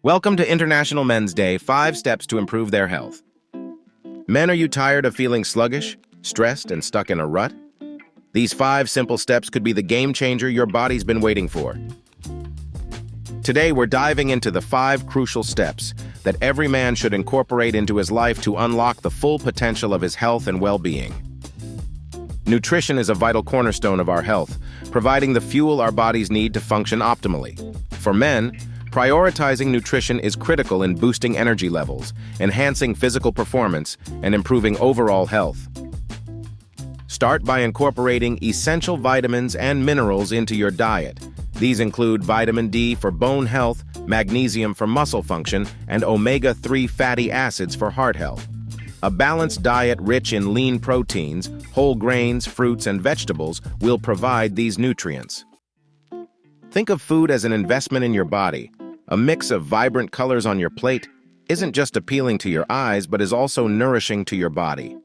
Welcome to International Men's Day, 5 steps to improve their health. Men, are you tired of feeling sluggish, stressed, and stuck in a rut? These 5 simple steps could be the game changer your body's been waiting for. Today, we're diving into the 5 crucial steps that every man should incorporate into his life to unlock the full potential of his health and well-being. Nutrition is a vital cornerstone of our health, providing the fuel our bodies need to function optimally. For men, prioritizing nutrition is critical in boosting energy levels, enhancing physical performance, and improving overall health. Start by incorporating essential vitamins and minerals into your diet. These include vitamin D for bone health, magnesium for muscle function, and omega-3 fatty acids for heart health. A balanced diet rich in lean proteins, whole grains, fruits, and vegetables will provide these nutrients. Think of food as an investment in your body. A mix of vibrant colors on your plate isn't just appealing to your eyes, but is also nourishing to your body.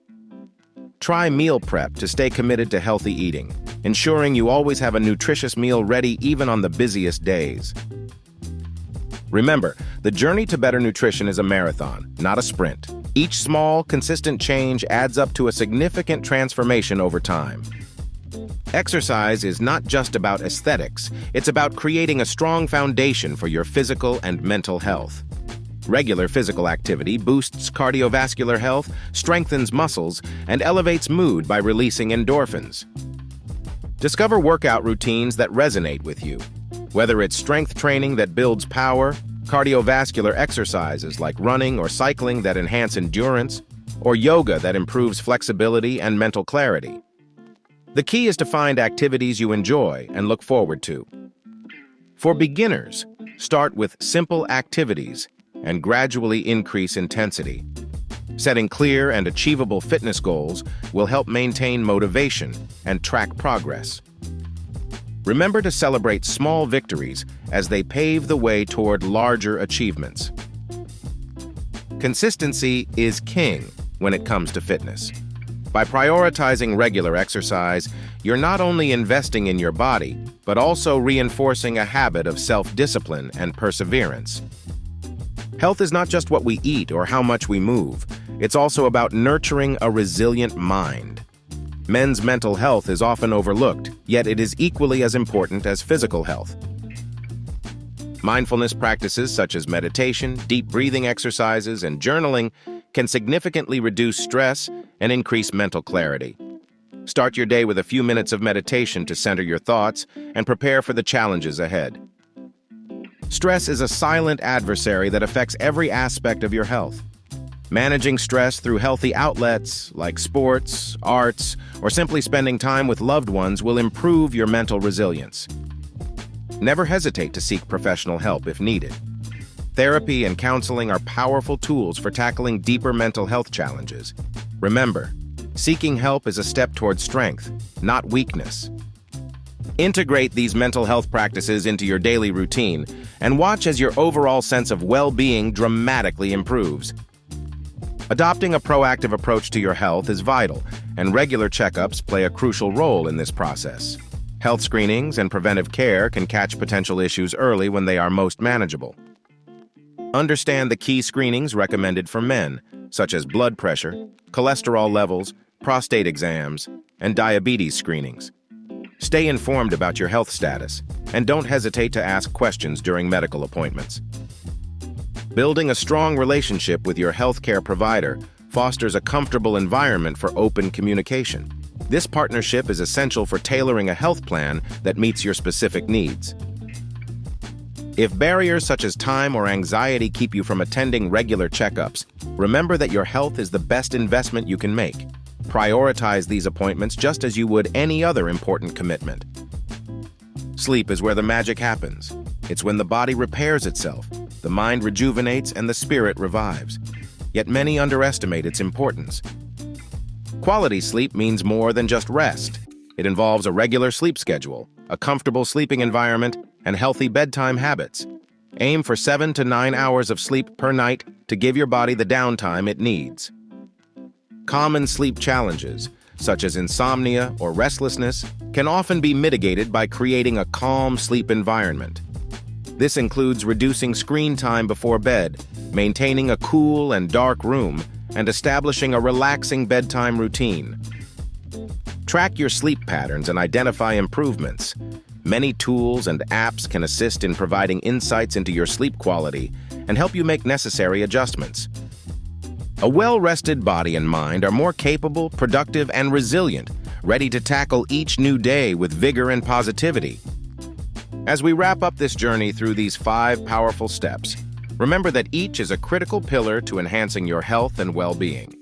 Try meal prep to stay committed to healthy eating, ensuring you always have a nutritious meal ready even on the busiest days. Remember, the journey to better nutrition is a marathon, not a sprint. Each small, consistent change adds up to a significant transformation over time. Exercise is not just about aesthetics, it's about creating a strong foundation for your physical and mental health. Regular physical activity boosts cardiovascular health, strengthens muscles, and elevates mood by releasing endorphins. Discover workout routines that resonate with you. Whether it's strength training that builds power, cardiovascular exercises like running or cycling that enhance endurance, or yoga that improves flexibility and mental clarity. The key is to find activities you enjoy and look forward to. For beginners, start with simple activities and gradually increase intensity. Setting clear and achievable fitness goals will help maintain motivation and track progress. Remember to celebrate small victories as they pave the way toward larger achievements. Consistency is king when it comes to fitness. By prioritizing regular exercise, you're not only investing in your body, but also reinforcing a habit of self-discipline and perseverance. Health is not just what we eat or how much we move. It's also about nurturing a resilient mind. Men's mental health is often overlooked, yet it is equally as important as physical health. Mindfulness practices such as meditation, deep breathing exercises, and journaling can significantly reduce stress and increase mental clarity. Start your day with a few minutes of meditation to center your thoughts and prepare for the challenges ahead. Stress is a silent adversary that affects every aspect of your health. Managing stress through healthy outlets like sports, arts, or simply spending time with loved ones will improve your mental resilience. Never hesitate to seek professional help if needed. Therapy and counseling are powerful tools for tackling deeper mental health challenges. Remember, seeking help is a step toward strength, not weakness. Integrate these mental health practices into your daily routine and watch as your overall sense of well-being dramatically improves. Adopting a proactive approach to your health is vital, and regular checkups play a crucial role in this process. Health screenings and preventive care can catch potential issues early when they are most manageable. Understand the key screenings recommended for men, such as blood pressure, cholesterol levels, prostate exams, and diabetes screenings. Stay informed about your health status, and don't hesitate to ask questions during medical appointments. Building a strong relationship with your healthcare provider fosters a comfortable environment for open communication. This partnership is essential for tailoring a health plan that meets your specific needs. If barriers such as time or anxiety keep you from attending regular checkups, remember that your health is the best investment you can make. Prioritize these appointments just as you would any other important commitment. Sleep is where the magic happens. It's when the body repairs itself, the mind rejuvenates, and the spirit revives. Yet many underestimate its importance. Quality sleep means more than just rest. It involves a regular sleep schedule, a comfortable sleeping environment, and healthy bedtime habits. Aim for 7 to 9 hours of sleep per night to give your body the downtime it needs. Common sleep challenges, such as insomnia or restlessness, can often be mitigated by creating a calm sleep environment. This includes reducing screen time before bed, maintaining a cool and dark room, and establishing a relaxing bedtime routine. Track your sleep patterns and identify improvements. Many tools and apps can assist in providing insights into your sleep quality and help you make necessary adjustments. A well-rested body and mind are more capable, productive, and resilient, ready to tackle each new day with vigor and positivity. As we wrap up this journey through these 5 powerful steps, remember that each is a critical pillar to enhancing your health and well-being.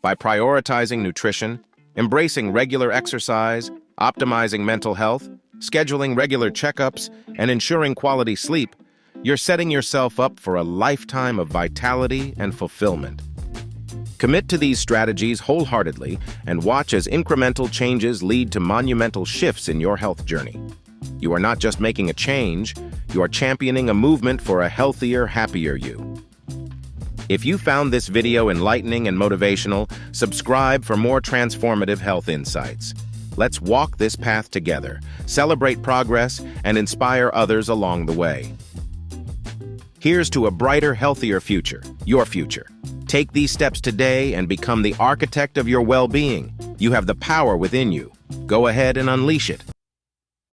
By prioritizing nutrition, embracing regular exercise, optimizing mental health, scheduling regular checkups, and ensuring quality sleep, you're setting yourself up for a lifetime of vitality and fulfillment. Commit to these strategies wholeheartedly and watch as incremental changes lead to monumental shifts in your health journey. You are not just making a change, you are championing a movement for a healthier, happier you. If you found this video enlightening and motivational, subscribe for more transformative health insights. Let's walk this path together, celebrate progress, and inspire others along the way. Here's to a brighter, healthier future, your future. Take these steps today and become the architect of your well-being. You have the power within you. Go ahead and unleash it.